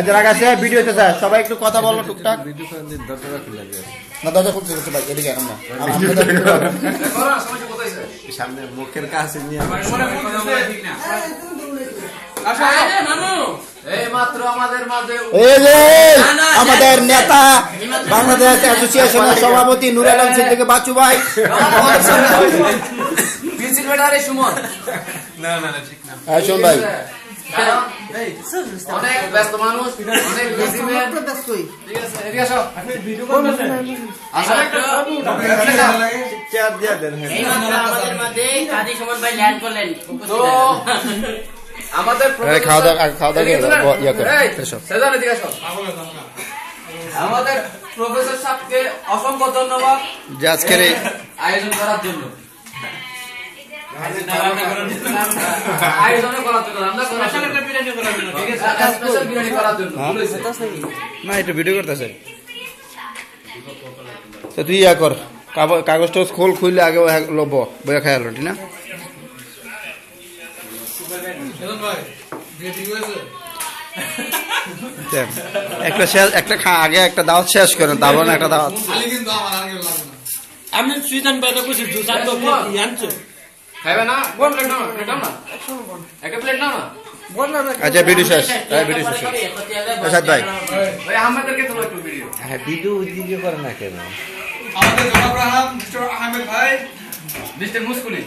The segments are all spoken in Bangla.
যারা কাছে ভিডিওতে স্যার সবাই একটু কথা বলো টুকটাক। না দরজা খুলতে ভাই এদিকে এখন না সামনে মুখের কাছে নিয়ে আমাদের নেতা বাংলাদেশ অ্যাসোসিয়েশনের সভাপতি নুর আলম সিদ্দিকী বাচ্চু ভাই। শোন ভাই অনেক ব্যস্ত মানুষ, অনেক বিজি ম্যান, ঠিক আছে এদিকে আসো। চেয়ার দিয়ে দেন। আমাদের মধ্যে কাজী সুমন ভাই ল্যান্ড করলেন। তো আমাদের খাওয়া দাওয়া আমাদের প্রফেসর সাহেবকে অসংখ্য ধন্যবাদ যে আজকের এই আয়োজন করার জন্য। না একটু ভিডিও করতেছে তো তুই ইয়া কর কাগজ টাগজ খুললে আগে লব বইয়া খাই আলো ঠিক না। একটা শেষ একটা আগে একটা দাওয়াত শেষ করেন তারপর একটা দাওয়াত। আমি সুইজান বাইরে বসে জুস আনবো কি আনছো খাইবে না কোন প্লেট নাও না একটা প্লেট নাও না। আচ্ছা ভিডিও শেষ ভিডিও শেষ আসাদ ভাই ভাই আমাদেরকে তো একটু ভিডিও হ্যাঁ ভিডিও করে না কেন আমাদের জনাব রাহাম মিস্টার আহমেদ ভাই মিস্টার মুসকুলি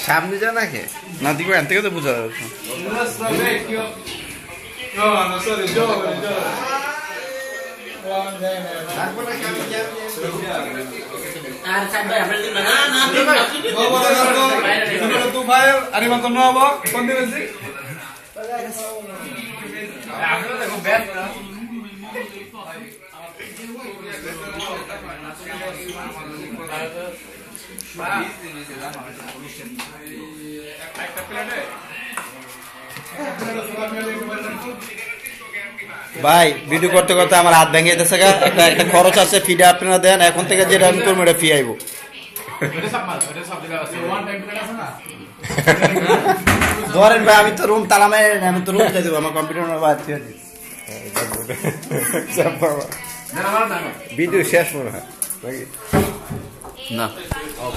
সামনে যা নাকি না দিকে এন থেকে তো বুঝা যাচ্ছে। ভাই ভিডিও করতে করতে আমার হাত ভেঙে যেতেছে একটা খরচ আছে ফিডে আপনারা দেন এখন থেকে যেটা আমি করবো এটা ফি আইব। ধরেন ভাই আমি তো রুম তালা মারি আমি তো রুম দেবো আমার কম্পিউটার ভিডিও শেষ মনে হয় না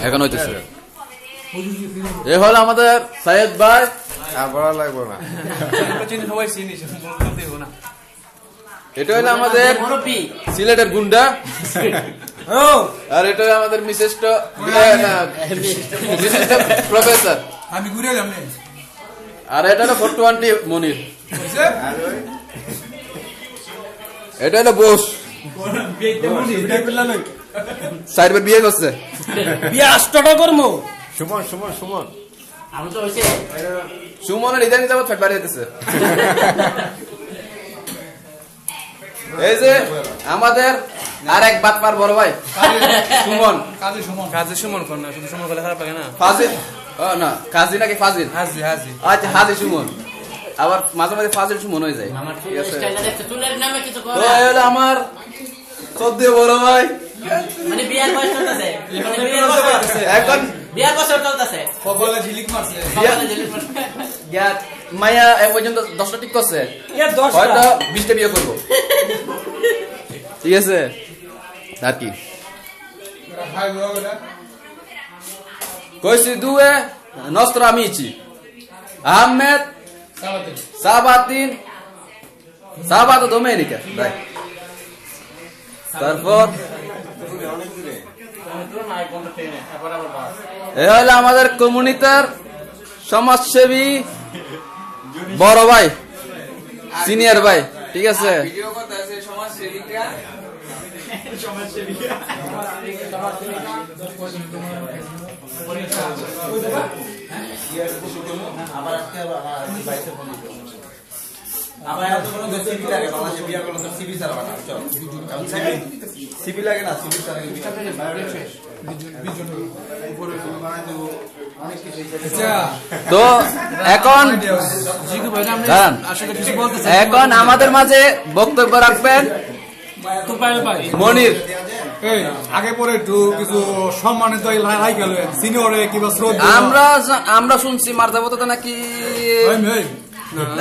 এখন হইতেছে। এ হল আমাদের সাইয়েদ ভাই আর বলা লাগবো না এটা হলো আমাদের সিলেটের গুন্ডা আর এটা হলো আমাদের বিশিষ্ট প্রফেসর আমি ঘুরে এলাম আর এটা হলো 420 মনির এটা হলো বোস সাইডবার বিয়ে করছে বিয়ে আষ্টটা করবো সুমন সুমন সুমন আমি তো হইছে সুমনের ইদানি যাবত ফেট বাড়ি যেতেছে। এই যে আমাদের আরেক বাতপার বড় ভাই সুমন কাজী সুমন কর না শুধু সুমন বলে খারাপ লাগে না ফাজিল না কাজী নাকি ফাজিল হাজি আচ্ছা হাজি সুমন আবার মাঝে মাঝে ফাজিল সুমন হয়ে যায়। আমার স্টাইলটা দেখতে চুলের নামে কিছু তো করা এই হলো আমার সদ্য বড় ভাই মানে বিয়ার বয়স চলতেছে এখন বিয়ার বছর চলতেছে কপালে ঝিলিক মারছে মায়া এক পর্যন্ত 10টা ঠিক করছে হয়তো 20টা বিয়ে করবো ঠিক আছে আর কি কইছি দুয়ে nostro amici Ahmed sabato domenica dai তারপর এ হলো আমাদের কমিউনিটির সমাজসেবী বড় ভাই সিনিয়র ভাই ঠিক আছে তো এখন আমাদের মাঝে বক্তব্য রাখবেন মনির এই আগে পরে একটু কিছু সম্মানিত লাই গেল সিনিয়রে কিংবা শ্রদ্ধা আমরা শুনছি মার্জাবতা নাকি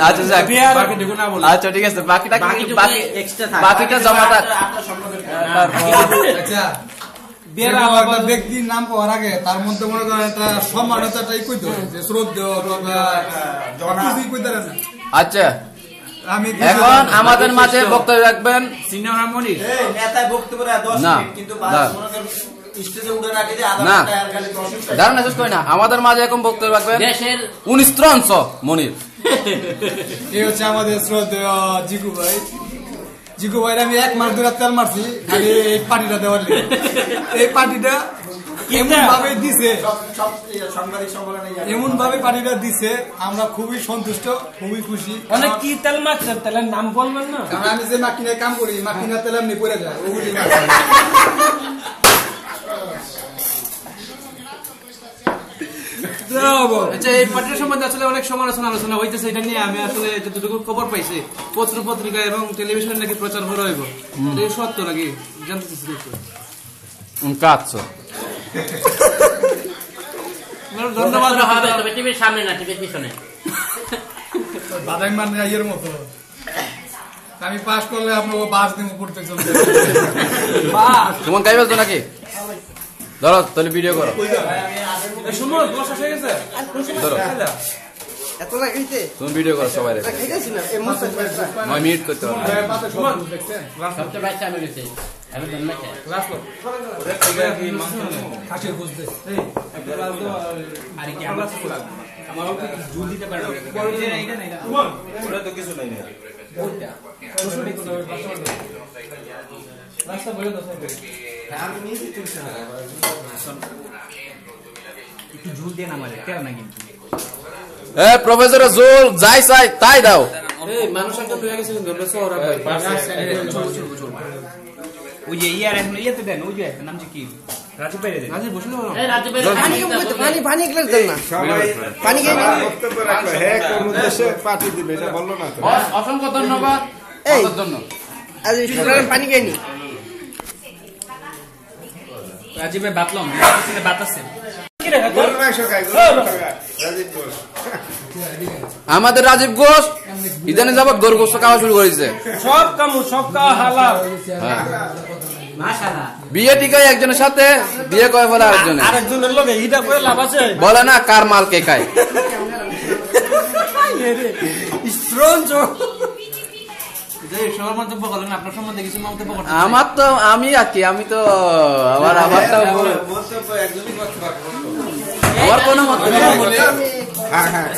আচ্ছা যাক আচ্ছা ঠিক আছে বাকিটা জমা থাক আচ্ছা ব্যক্তির নাম পাওয়ার আগে তার মধ্যে মনে করেন একটা সম্মানতাটাই কইতে হয় যে শ্রদ্ধা আচ্ছা এখন আমাদের মাঝে বক্তব্য রাখবেন সিনিয়র মনির না দাঁড়ান শেষ করি না আমাদের মাঝে এখন বক্তব্য রাখবেন দেশের 19 মনির এই হচ্ছে আমাদের শ্রদ্ধেয় জিকু ভাই আমি 1 মাস ধরে তেল মারছি খালি এই পার্টিটা দেওয়ার লেগে এই পার্টিটা এমন ভাবে দিছে দিছে আমরা খুবই সন্তুষ্ট খুবই খুশি অনেক কি তেল মারছেন তেলের নাম বলবেন না কারণ আমি যে মাকিনায় কাম করি মাকিনার তেল এমনি পড়ে যায় ওগুলি আচ্ছা এই পার্টির সম্বন্ধে আসলে অনেক সমালোচনা আলোচনা হইতেছে এটা নিয়ে আমি আসলে যতটুকু খবর পাইছি পত্র পত্রিকা এবং টেলিভিশনে নাকি প্রচার হলো হইব এটা সত্য নাকি জানতে চাইছি un cazzo ধন্যবাদ হবে তবে টিভির সামনে না টিভির পিছনে বাদাম মানে ইয়ের মতো আমি পাস করলে আপনাকে বাস দিন পড়তে চলতে সুমন খাইবে তো নাকি ধরো তাহলে ভিডিও করো সুমন বসা হয়ে গেছে ধরো এত লাগাইতে তুমি ভিডিও করো সবাই খাইতেছি না এই মস্ত নয় মিনিট করতে পারো সবচেয়ে বাচ্চা আমি গেছি আমি ধন্যবাদ ক্লাস কর খাসির বুঝতে আরে কি আমরা আমারও কি জুল দিতে পারবে এইটা না এটা ওটা তো কিছু নাই না ওইটা রাস্তা বলে দাও আমি নিয়ে দিতেছি না একটু জুল দিয়ে না মানে তেল না কিন্তু এ প্রফেসর জুল যাই চাই তাই দাও এই মানুষ একটা হয়ে গেছে কিন্তু আমরা শহর ভাই ওই যে ইয়ার এখন ইয়েতে দেন ওই যে নাম কি রাজু বাইরে দেন রাজু বসে এই রাজু ভাই পানি গ্লাস দেন না সবাই পানি খেয়ে নিন। বক্তব্য রাখলো হ্যাঁ কোন উদ্দেশ্যে পার্টি দিবে এটা বললো না তো অসংখ্য ধন্যবাদ এই আপনার জন্য আজ পানি খেয়ে নি রাজু ভাই বাতলাম বাত আছে গরুর মাংস খাই গরুর মাংস খাই। রাজীব ঘোষ। আমাদের রাজীব ঘোষ ইদানে যাবত গরু গোস্ত খাওয়া শুরু করেছে সব কাম হালাল হ্যাঁ মাশাআল্লাহ বিয়ে টিকায় একজনের সাথে বিয়ে করে ফেলে আরেকজনে আরেকজনের লগে ইটা করে লাভ আছে বলে না কার মাল কে খায় স্ট্রং সবার মন্তব্য করলেন আপনার সম্বন্ধে কিছু মন্তব্য করতে আমার তো আমি তো আমারটাও আমার কোনো মন্তব্য নেই। হ্যাঁ হ্যাঁ